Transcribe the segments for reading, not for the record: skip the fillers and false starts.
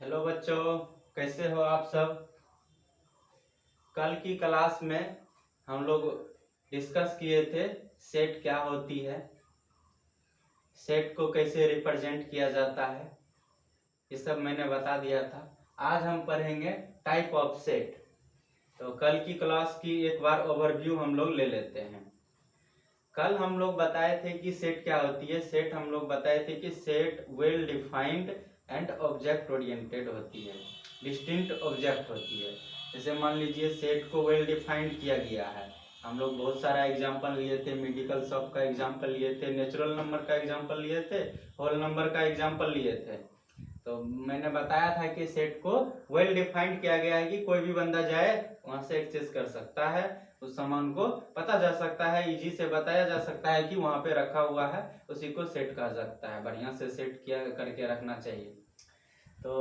Hello बच्चों, कैसे हो आप सब। कल की क्लास में हम लोग डिस्कस किए थे सेट क्या होती है, सेट को कैसे रिप्रेजेंट किया जाता है, ये सब मैंने बता दिया था। आज हम पढ़ेंगे टाइप ऑफ सेट। तो कल की क्लास की एक बार ओवरव्यू हम लोग ले लेते हैं। कल हम लोग बताए थे कि सेट क्या होती है। सेट हम लोग बताए थे कि set well defined and object oriented होती है, डिस्टिंक्ट ऑब्जेक्ट होती है। जैसे मान लीजिए सेट को वेल डिफाइंड किया गया है। हम लोग बहुत सारा एग्जांपल लिए थे, मेडिकल शॉप का एग्जांपल लिए थे, नेचुरल नंबर का एग्जांपल लिए थे, होल नंबर का एग्जांपल लिए थे। तो मैंने बताया था कि सेट को वेल डिफाइंड किया गया है कि कोई भी बंदा जाए वहां से एक्सेस कर सकता है, उस सामान को पता जा सकता है, इजी से बताया जा सकता है कि वहां पे रखा हुआ है, उसी को सेट कहा जाता है। बढ़िया से सेट किया करके रखना चाहिए। तो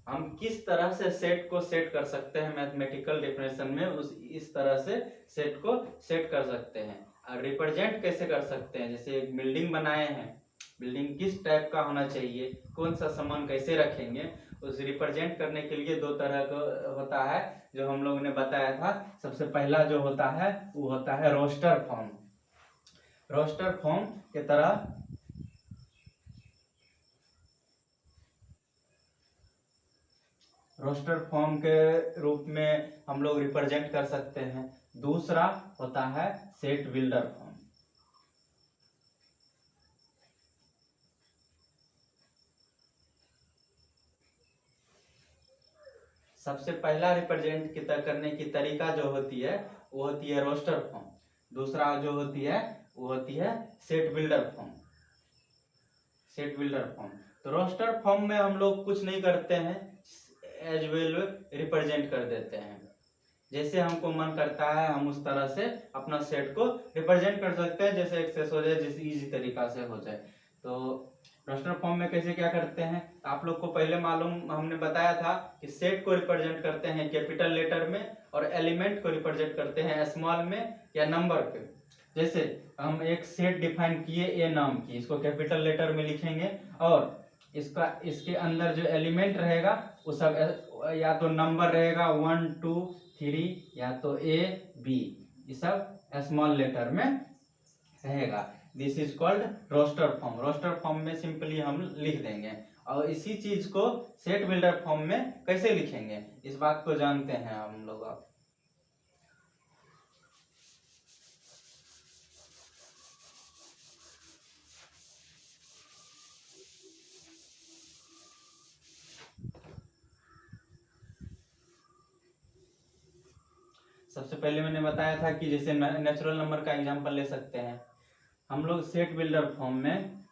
हम किस तरह से सेट को सेट कर सकते हैं मैथमेटिकल डेफिनेशन में, उस इस तरह से सेट को सेट कर सकते हैं। और रिप्रेजेंट कैसे कर सकते हैं, जैसे एक बिल्डिंग बनाए हैं, बिल्डिंग किस टाइप का होना चाहिए, कौन सा सामान कैसे रखेंगे, उस रिप्रेजेंट करने के लिए दो तरह का होता है जो हम लोगों ने बताया था। सबसे पहला जो होता है वो होता है रोस्टर फॉर्म। रोस्टर फॉर्म के तरह रोस्टर फॉर्म के रूप में हम लोग रिप्रेजेंट कर सकते हैं। दूसरा होता है सेट बिल्डर फॉर्म। सबसे पहला रिप्रेजेंट करने की तरीका जो होती है वो होती है रोस्टर फॉर्म। दूसरा जो होती है वो होती है set builder form. Set builder form, तो रोस्टर फॉर्म में हम लोग कुछ नहीं करते हैं, एज वेल रिप्रेजेंट कर देते हैं। जैसे हमको मन करता है हम उस तरह से अपना सेट को रिप्रेजेंट कर सकते हैं, जैसे एक्सेस हो जाए, जैसे इजी तरीका से हो जाए। तो रोस्टर फॉर्म में कैसे क्या करते हैं, आप लोग को पहले मालूम, हमने बताया था कि सेट को रिप्रेजेंट करते हैं कैपिटल लेटर में और एलिमेंट को रिप्रेजेंट करते हैं स्मॉल में या नंबर पे। जैसे हम एक सेट डिफाइन किए ए नाम की, इसको कैपिटल लेटर में लिखेंगे और इसके अंदर जो एलिमेंट रहेगा वो सब या तो नंबर रहेगा 1 2 3 या तो ए बी, ये सब स्मॉल लेटर में रहेगा। This is called roster form. Roster form में सिंपली हम लिख देंगे। और इसी चीज को सेट बिल्डर फॉर्म में कैसे लिखेंगे इस बात को जानते हैं हम लोग। अब सबसे पहले मैंने बताया था कि जैसे नेचुरल नंबर का एग्जांपल ले सकते हैं हम लोग सेट बिल्डर फॉर्म में।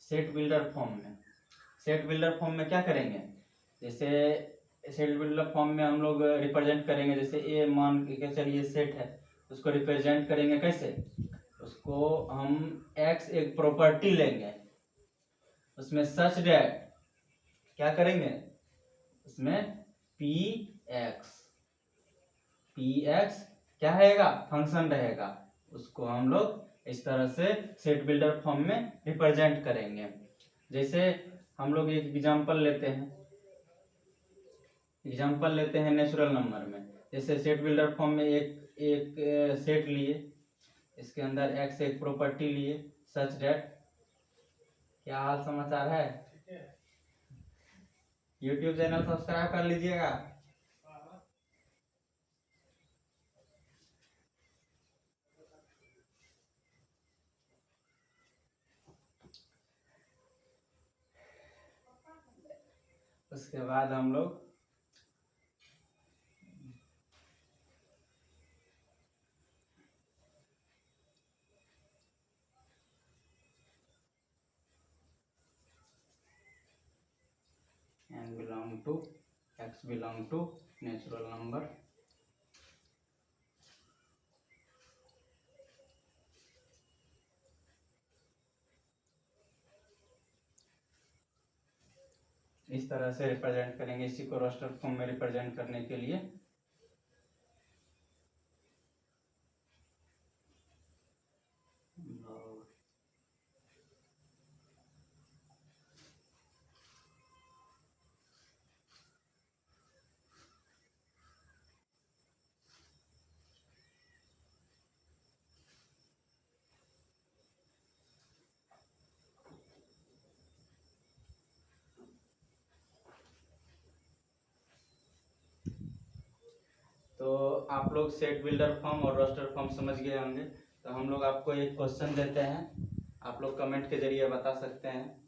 सेट बिल्डर फॉर्म में सेट बिल्डर फॉर्म में क्या करेंगे, जैसे सेट बिल्डर फॉर्म में हम लोग रिप्रेजेंट करेंगे, जैसे ए मान के चलिए सेट है, उसको रिप्रेजेंट करेंगे कैसे, उसको हम एक्स एक प्रॉपर्टी लेंगे, उसमें सच डेट क्या करेंगे, उसमें पी एक्स क्या रहेगा, फंक्शन रहेगा, उसको हम लोग इस तरह से सेट बिल्डर फॉर्म में रिप्रेजेंट करेंगे। जैसे हम लोग एक एग्जांपल लेते हैं नेचुरल नंबर में। जैसे सेट बिल्डर फॉर्म में एक एक सेट लिए, इसके अंदर एक्स एक प्रॉपर्टी लिए, सच डेट, क्या हाल समाचार है, यूट्यूब चैनल सब्सक्राइब कर लीजिएगा। उसके बाद हम लोग n belong to x belong to natural number, इस तरह से रिप्रेजेंट करेंगे। इसी को रोस्टर फॉर्म में रिप्रेजेंट करने के लिए तो आप लोग सेट बिल्डर फॉर्म और रोस्टर फॉर्म समझ गए होंगे। तो हम लोग आपको एक क्वेश्चन देते हैं, आप लोग कमेंट के जरिए बता सकते हैं।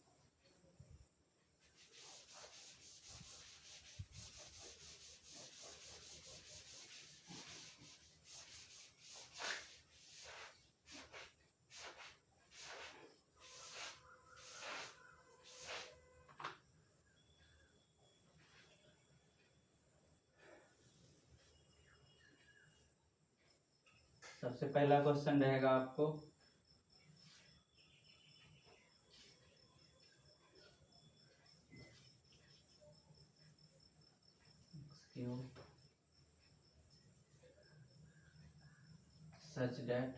सबसे पहला क्वेश्चन रहेगा आपको, such that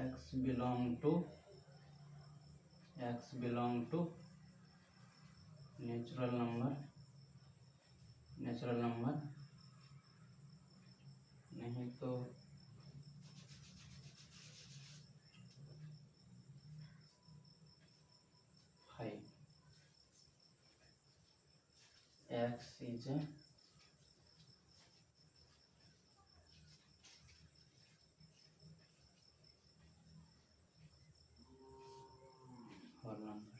x belong to natural number नहीं तो x is a whole number।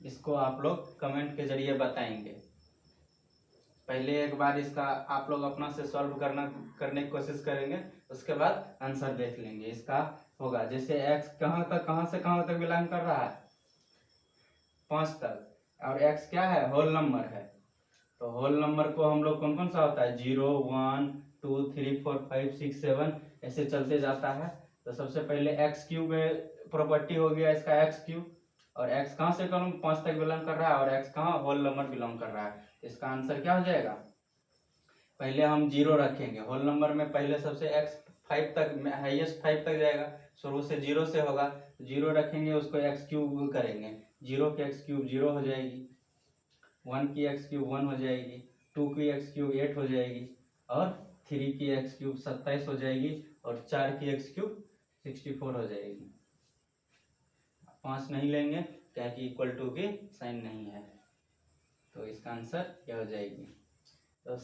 इसको आप लोग कमेंट के जरिए बताएंगे। पहले एक बार इसका आप लोग अपना से सॉल्व करने की कोशिश करेंगे, उसके बाद आंसर देख लेंगे। इसका होगा जैसे x कहाँ से कहाँ तक बिलोंग कर रहा है, 5 तक, और x क्या है, होल नंबर है। तो होल नंबर को हम लोग कौन कौन सा होता है, 0 1 2 3 4 5 6 7 ऐसे चलते जाता है। तो सबसे पहले x क्यूब में प्रॉपर्टी हो गया इसका x क्यूब, और x कहाँ से कौन 5 तक बिलोंग कर रहा है, और x कहाँ होल नंबर बिलोंग कर रहा है। इसका आंसर क्या हो जाएगा, पहले हम 0 रखेंगे होल नंबर में, पहले सबसे x 5 तक हाईएस्ट 5 तक जाएगा, शुरू से 0 से होगा, 0 रखेंगे, उसको x क्यूब करेंगे, 0 की x क्यूब 0 हो जाएगी, 1 की x क्यूब 1 हो जाएगी, 2 की x क्यूब 8 हो जाएगी, और 3 की x क्यूब 27 हो जाएगी, और 4 की x क्यूब 64 हो जाएगी। 5 नहीं लेंगे क्या कि इक्वल टू की साइन नहीं है, तो इसका आंसर क्या हो जाएगी। तो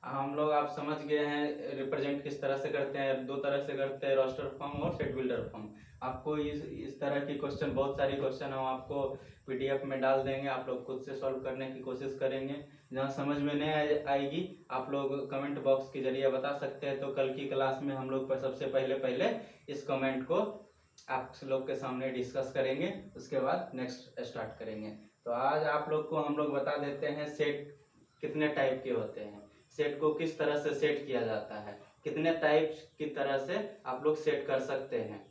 हम लोग आप समझ गए हैं रिप्रेजेंट किस तरह से करते हैं, 2 तरह से करते हैं, रोस्टर फॉर्म और सेट बिल्डर फॉर्म। आपको इस तरह की क्वेश्चन, बहुत सारी क्वेश्चन हम आपको पीडीएफ में डाल देंगे, आप लोग खुद से सॉल्व करने की कोशिश करेंगे। जहाँ समझ में नहीं आएगी आप लोग कमेंट बॉक्स के जरिए बता सकते हैं। तो कल की क्लास में हम लोग पर सबसे पहले इस कमेंट को आप लोग के सामने डिस्कस करेंगे, उसके बाद नेक्स्ट स्टार्ट करेंगे। तो आज आप लोग को हम लोग बता देते हैं सेट कितने टाइप के होते हैं, सेट को किस तरह से सेट किया जाता है, कितने टाइप की तरह से आप लोग सेट कर सकते हैं।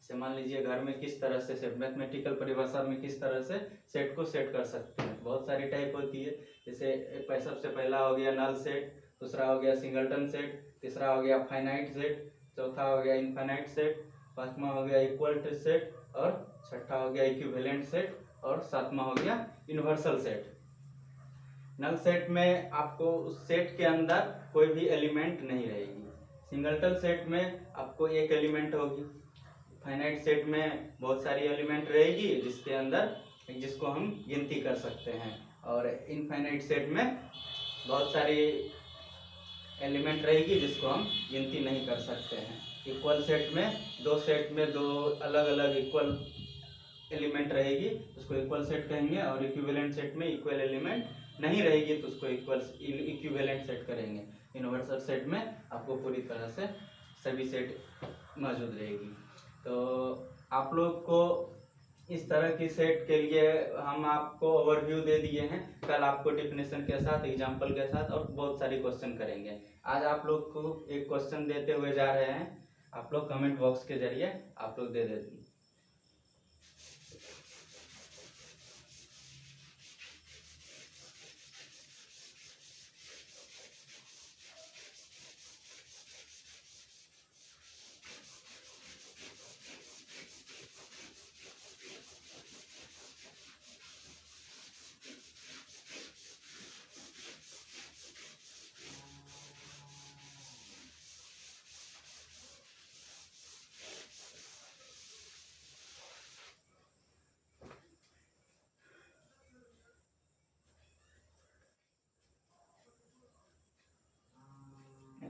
से मान लीजिए घर में किस तरह से सेट, मैथमेटिकल परिभाषा में किस तरह से सेट को सेट कर सकते हैं। बहुत सारी टाइप होती है, जैसे सबसे पहला हो गया नल सेट, दूसरा हो गया सिंगलटन सेट, तीसरा हो गया फाइनाइट सेट, चौथा हो गया इनफाइनाइट सेट, पांचवा हो गया इक्वल सेट, और छठा हो गया इक्विवेलेंट सेट, और सातवां हो गया यूनिवर्सल सेट। नल सेट में आपको उस सेट के अंदर कोई भी एलिमेंट नहीं रहेगी, सिंगलटन सेट में आपको एक एलिमेंट होगी, फाइनाइट सेट में बहुत सारी एलिमेंट रहेगी जिसके अंदर जिसको हम गिनती कर सकते हैं, और इनफाइनाइट सेट में बहुत सारी एलिमेंट रहेगी जिसको हम गिनती नहीं कर सकते हैं। इक्वल सेट में दो अलग अलग इक्वल एलिमेंट रहेगी, उसको इक्वल सेट कहेंगे, और इक्विवेलेंट सेट में इक्वल एलिमेंट नहीं रहेगी तो उसको इक्विवेलेंट सेट करेंगे। यूनिवर्सल सेट में आपको पूरी तरह से सभी सेट मौजूद रहेगी। तो आप लोग को इस तरह की सेट के लिए हम आपको ओवरव्यू दे दिए हैं, कल आपको डेफिनेशन के साथ, एग्जांपल के साथ और बहुत सारी क्वेश्चन करेंगे। आज आप लोग को एक क्वेश्चन देते हुए जा रहे हैं, आप लोग कमेंट बॉक्स के जरिए आप लोग दे देते हैं।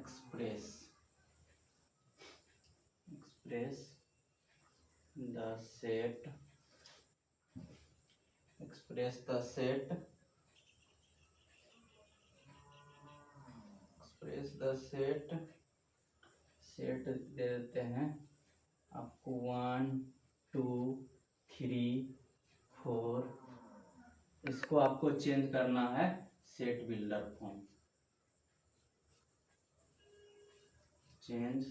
express the set सेट दे देते हैं आपको 1 2 3 4। इसको आपको चेंज करना है सेट बिल्डर फॉर्म। चेंज